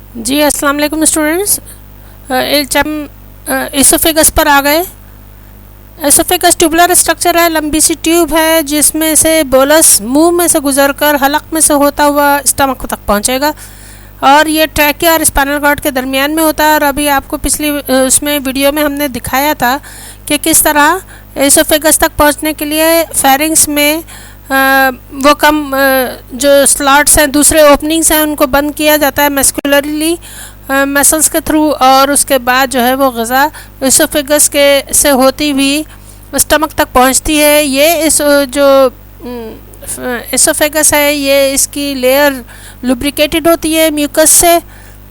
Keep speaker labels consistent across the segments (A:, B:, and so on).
A: जी अस्सलाम वालेकुम स्टूडेंट्स। हम एसोफेगस पर आ गए। एसोफेगस ट्यूबुलर स्ट्रक्चर है, लंबी सी ट्यूब है जिसमें से बोलस मुंह में से गुजरकर हलक में से होता हुआ स्टमक तक पहुंचेगा और ये ट्रैकिया और स्पाइनल कॉर्ड के दरमियान में होता है। और अभी आपको पिछली उसमें वीडियो में हमने दिखाया था कि किस तरह एसोफेगस तक पहुंचने के लिए फेरिंग्स में वो कम जो स्लॉट्स हैं, दूसरे ओपनिंग्स हैं, उनको बंद किया जाता है मस्कुलरली मसल्स के थ्रू, और उसके बाद जो है वो ग़िज़ा एसोफेगस के से होती हुई स्टमक तक पहुंचती है। ये इस जो एसोफेगस है ये इसकी लेयर लुब्रिकेटेड होती है म्यूकस से,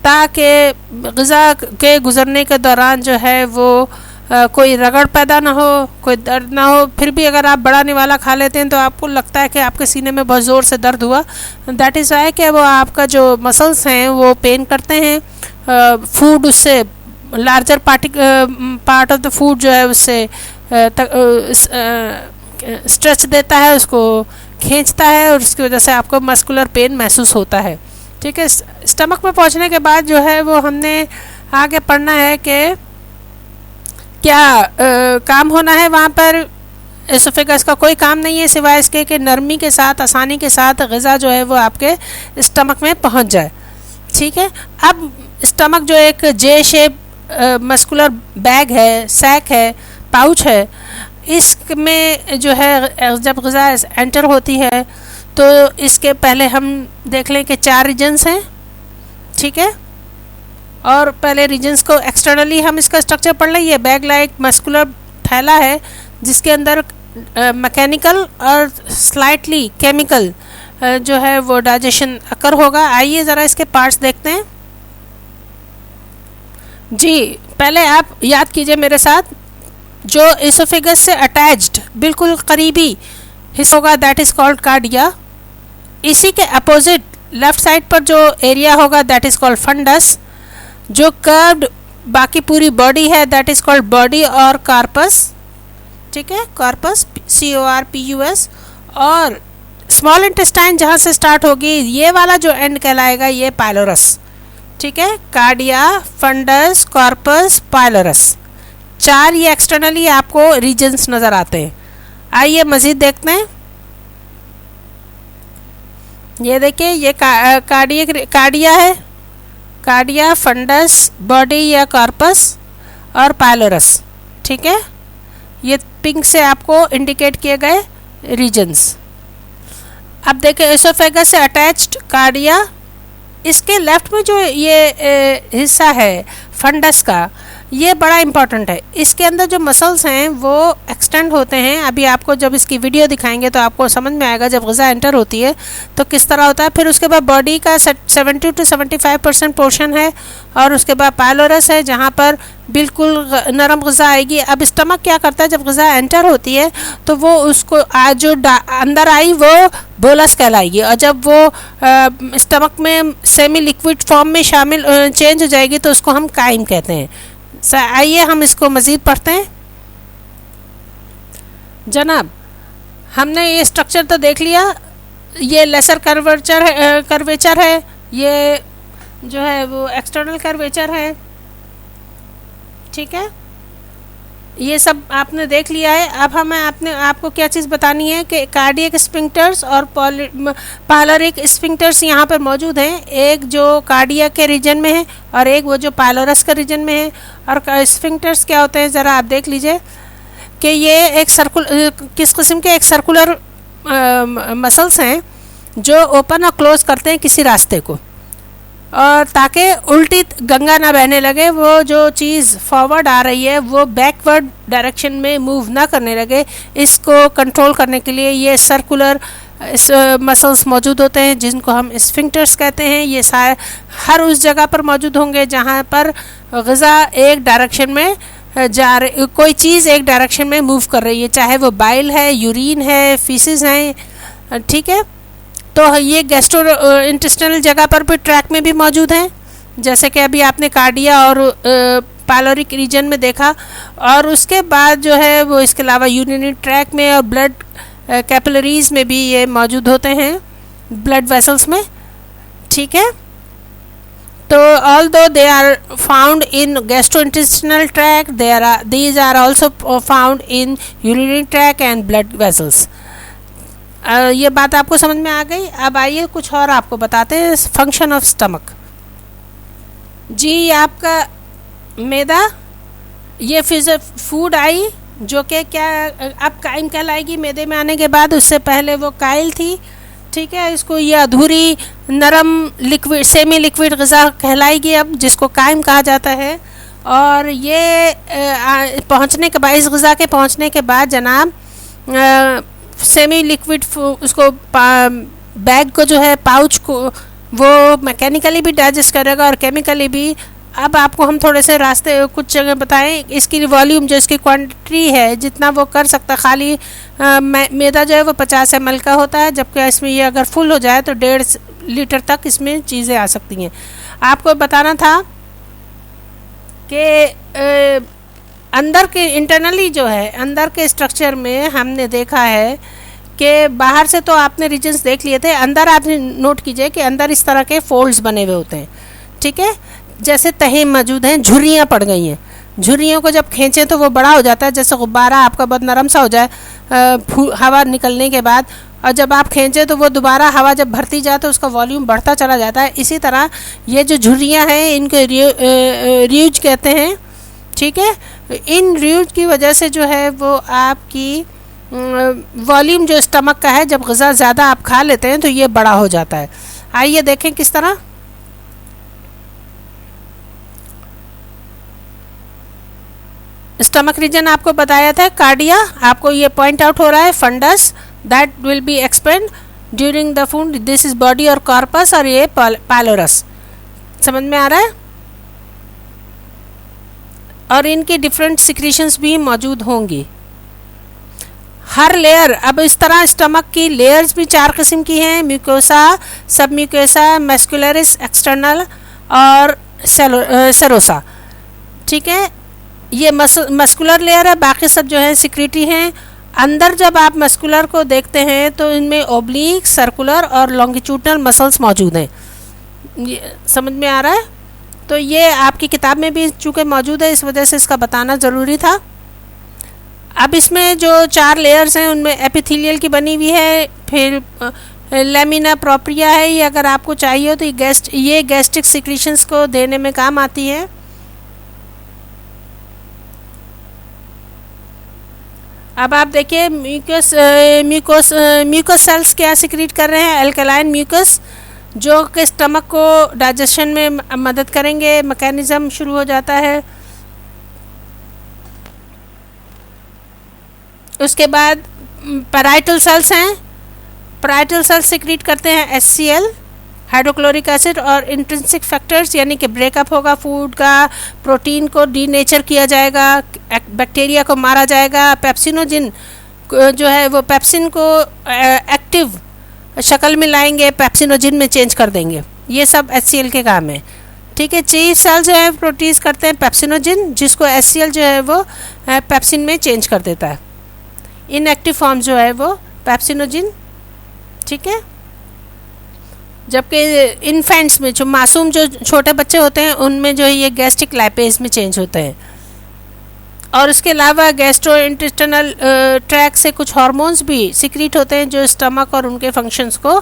A: ताकि ग़िज़ा के गुज़रने के दौरान जो है वो कोई रगड़ पैदा ना हो, कोई दर्द ना हो। फिर भी अगर आप बड़ा निवाला खा लेते हैं तो आपको लगता है कि आपके सीने में बहुत ज़ोर से दर्द हुआ। दैट इज़ वाई कि वो आपका जो मसल्स हैं वो पेन करते हैं। फूड उससे larger part of the food जो है उससे स्ट्रेच देता है, उसको खींचता है, और उसकी वजह से आपको मस्कुलर पेन महसूस होता है। ठीक है, स्टमक में पहुंचने के बाद जो है वो हमने आगे पढ़ना है कि क्या काम होना है वहाँ पर। एसोफेगस का कोई काम नहीं है सिवाय इसके कि नरमी के साथ, आसानी के साथ ग़िज़ा जो है वो आपके स्टमक में पहुँच जाए। ठीक है, अब स्टमक जो एक जे शेप मस्कुलर बैग है, सैक है, पाउच है, इसमें जो है जब ग़िज़ा एंटर होती है तो इसके पहले हम देख लें कि 4 रीजन्स हैं। ठीक है, और पहले रीजन्स को एक्सटर्नली हम इसका स्ट्रक्चर पढ़ लें। ये बैग लाइक मस्कुलर थैला है जिसके अंदर मैकेनिकल और स्लाइटली केमिकल जो है वो डाइजेशन अकर होगा। आइए ज़रा इसके पार्ट्स देखते हैं। जी, पहले आप याद कीजिए मेरे साथ, जो एसोफेगस से अटैच्ड बिल्कुल करीबी हिस्सा होगा दैट इज़ कॉल्ड कार्डिया। इसी के अपोजिट लेफ्ट साइड पर जो एरिया होगा दैट इज़ कॉल्ड फंडस। जो कर्व्ड बाकी पूरी बॉडी है दैट इज़ कॉल्ड बॉडी और कार्पस। ठीक है, कार्पस CORPUS। और स्मॉल इंटेस्टाइन जहाँ से स्टार्ट होगी ये वाला जो एंड कहलाएगा ये पायलोरस। ठीक है, कार्डिया, फंडस, कॉर्पस, पायलोरस, 4 ये एक्सटर्नली आपको रीजन्स नज़र आते हैं। आइए मज़ीद देखते हैं। ये देखिए, ये कार्डिया है, कार्डिया, फंडस, बॉडी या कॉर्पस और पायलोरस। ठीक है, ये पिंक से आपको इंडिकेट किए गए रीजन्स। अब देखें, एसोफेगस से अटैच्ड कार्डिया, इसके लेफ्ट में जो ये हिस्सा है फंडस का, ये बड़ा इम्पॉर्टेंट है। इसके अंदर जो मसल्स हैं वो एक्सटेंड होते हैं। अभी आपको जब इसकी वीडियो दिखाएंगे तो आपको समझ में आएगा जब ग़िज़ा एंटर होती है तो किस तरह होता है। फिर उसके बाद बॉडी का 70 to 75% पोर्शन है, और उसके बाद पायलोरस है जहाँ पर बिल्कुल नरम ग़िज़ा आएगी। अब स्टमक क्या करता है, जब ग़िज़ा एंटर होती है तो वो उसको जो अंदर आई वो बोलस कहलाएगी, और जब वो स्टमक में सेमी लिक्विड फॉर्म में चेंज हो जाएगी तो उसको हम काइम कहते हैं। आइए हम इसको मज़ीद पढ़ते हैं। जनाब, हमने ये स्ट्रक्चर तो देख लिया। ये लेसर कर्वेचर है, ये जो है वो एक्सटर्नल कर्वेचर है। ठीक है, ये सब आपने देख लिया है। अब हमें आपको क्या चीज़ बतानी है कि कार्डियक स्फिंक्टर्स और पायलोरिक स्फिंक्टर्स यहाँ पर मौजूद हैं। एक जो कार्डिया के रीजन में है और एक वो जो पायलोरस के रीजन में है। और स्फिंक्टर्स क्या होते हैं ज़रा आप देख लीजिए कि ये एक किस किस्म के एक सर्कुलर मसल्स हैं जो ओपन और क्लोज करते हैं किसी रास्ते को, और ताकि उल्टी गंगा ना बहने लगे, वो जो चीज़ फॉरवर्ड आ रही है वो बैकवर्ड डायरेक्शन में मूव ना करने लगे, इसको कंट्रोल करने के लिए ये सर्कुलर मसल्स मौजूद होते हैं जिनको हम स्फिंक्टर्स कहते हैं। ये हर उस जगह पर मौजूद होंगे जहाँ पर ग़िज़ा एक डायरेक्शन में कोई चीज़ एक डायरेक्शन में मूव कर रही है, चाहे वो बाइल है, यूरिन है, फीसिस हैं। ठीक है, तो ये गैस्ट्रो इंटेस्टाइनल जगह पर भी ट्रैक में भी मौजूद हैं, जैसे कि अभी आपने कार्डिया और पायलोरिक रीजन में देखा। और उसके बाद जो है वो इसके अलावा यूरिनरी ट्रैक में और ब्लड कैपिलरीज में भी ये मौजूद होते हैं, ब्लड वेसल्स में। ठीक है, तो although they are found in gastrointestinal tract, these are also found in urinary tract and blood vessels. ये बात आपको समझ में आ गई। अब आइए कुछ और आपको बताते हैं फंक्शन ऑफ स्टमक। जी, आपका मैदा, ये फिर फूड आई जो कि क्या अब काइम कहलाएगी मैदे में आने के बाद, उससे पहले वो काइल थी, ठीक है। इसको ये अधूरी नरम लिक्विड सेमी लिक्विड ग़िज़ा कहलाएगी अब, जिसको काइम कहा जाता है। और ये पहुंचने के बाद, इस ग़िज़ा के पहुंचने के बाद जनाब सेमी लिक्विड उसको बैग को जो है पाउच को वो मैकेनिकली भी डाइजेस्ट करेगा और केमिकली भी। अब आपको हम थोड़े से रास्ते कुछ जगह बताएं। इसकी वॉल्यूम जो इसकी क्वांटिटी है जितना वो कर सकता, खाली मैदा जो है वो 50 ml का होता है, जबकि इसमें ये अगर फुल हो जाए तो 1.5 लीटर तक इसमें चीज़ें आ सकती हैं। आपको बताना था कि अंदर के इंटरनली जो है अंदर के स्ट्रक्चर में हमने देखा है कि बाहर से तो आपने रीजन्स देख लिए थे, अंदर आप नोट कीजिए कि अंदर इस तरह के फोल्ड्स बने हुए होते हैं, ठीक है। जैसे तहें मौजूद हैं, झुर्रियाँ पड़ गई हैं। झुर्रियों को जब खींचें तो वो बड़ा हो जाता है, जैसे गुब्बारा आपका बहुत नरम सा हो जाए हवा निकलने के बाद, और जब आप खींचें तो वो दोबारा हवा जब भरती जाए तो उसका वॉल्यूम बढ़ता चला जाता है। इसी तरह ये जो झुर्रियाँ हैं इनको र्यूज कहते हैं, ठीक है। इन र्यूज की वजह से जो है वो आपकी वॉल्यूम जो स्टमक का है, जब ग़िज़ा ज़्यादा आप खा लेते हैं तो ये बड़ा हो जाता है। आइए देखें किस तरह। स्टमक रीजन आपको बताया था कार्डिया, आपको ये पॉइंट आउट हो रहा है fundus that will be expand during the food, this is body और कॉर्पस, और ये पाइलोरस। समझ में आ रहा है। और इनकी डिफरेंट सिक्रीशंस भी मौजूद होंगी। हर लेयर, अब इस तरह स्टमक की लेयर्स भी 4 किस्म की हैं, म्यूकोसा, सब म्यूकोसा, मस्कुलरिस, एक्सटर्नल और सेरोसा, ठीक है। ये मस्कुलर लेयर है, बाकी सब जो है सिक्रेटरी हैं। अंदर जब आप मस्कुलर को देखते हैं तो इनमें ओब्लिक, सर्कुलर और लॉन्गिट्यूडनल मसल्स मौजूद हैं। ये समझ में आ रहा है। तो ये आपकी किताब में भी चूँकि मौजूद है, इस वजह से इसका बताना ज़रूरी था। अब इसमें जो 4 लेयर्स हैं उनमें एपिथेलियल की बनी हुई है, फिर लेमिना प्रोप्रिया है, ये अगर आपको चाहिए हो तो ये गैस्ट्रिक सिक्रीशंस को देने में काम आती है। अब आप देखिए म्यूकस सेल्स क्या सिक्रीट कर रहे हैं, एल्कलाइन म्यूकस, जो कि स्टमक को डाइजेशन में मदद करेंगे। मैकेनिज्म शुरू हो जाता है। उसके बाद पैराइटल सेल्स हैं, पैराइटल सेल्स सिक्रीट करते हैं HCl, हाइड्रोक्लोरिक एसिड और इंट्रिंसिक फैक्टर्स, यानी कि ब्रेकअप होगा फूड का, प्रोटीन को डीनेचर किया जाएगा, बैक्टीरिया को मारा जाएगा, पेप्सिनोजिन जो है वो पेप्सिन को एक्टिव शक्ल में लाएंगे, पेप्सिनोजिन में चेंज कर देंगे। ये सब HCl के काम है, ठीक है। चीज सेल जो है प्रोड्यूस करते हैं पेप्सिनोजिन, जिसको HCl जो है वो पेप्सिन में चेंज कर देता है। इनएक्टिव फॉर्म जो है वो पेप्सिनोजिन, ठीक है। जबकि इन्फेंट्स में, जो मासूम जो छोटे बच्चे होते हैं, उनमें जो है ये गैस्ट्रिक लाइपेज में चेंज होते हैं। और इसके अलावा गैस्ट्रोइंटेस्टिनल ट्रैक से कुछ हार्मोन्स भी सिक्रीट होते हैं जो स्टमक और उनके फंक्शंस को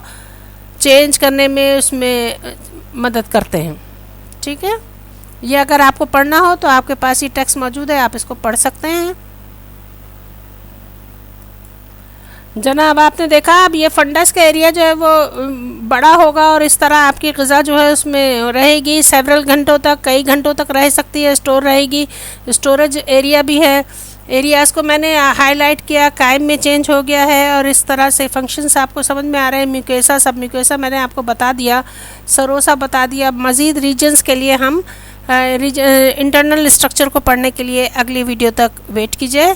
A: चेंज करने में उसमें मदद करते हैं, ठीक है। ये अगर आपको पढ़ना हो तो आपके पास ये टेक्स्ट मौजूद है, आप इसको पढ़ सकते हैं। जनाब आपने देखा, अब ये फंडस का एरिया जो है वो बड़ा होगा और इस तरह आपकी ग़िज़ा जो है उसमें रहेगी सेवरल घंटों तक, कई घंटों तक रह सकती है, स्टोर रहेगी। स्टोरेज एरिया भी है। एरियाज़ को मैंने हाईलाइट किया, काइम में चेंज हो गया है और इस तरह से फंक्शंस आपको समझ में आ रहे हैं। म्यूकोसा, सब म्यूकोसा मैंने आपको बता दिया, सरोसा बता दिया। मज़ीद रीजन्स के लिए हम इंटरनल स्ट्रक्चर को पढ़ने के लिए अगली वीडियो तक वेट कीजिए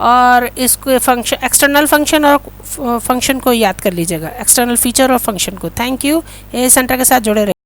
A: और इसको फंक्शन, एक्सटर्नल फंक्शन और फंक्शन को याद कर लीजिएगा, एक्सटर्नल फीचर और फंक्शन को। Thank you. ए सेंटर के साथ जुड़े रहिए।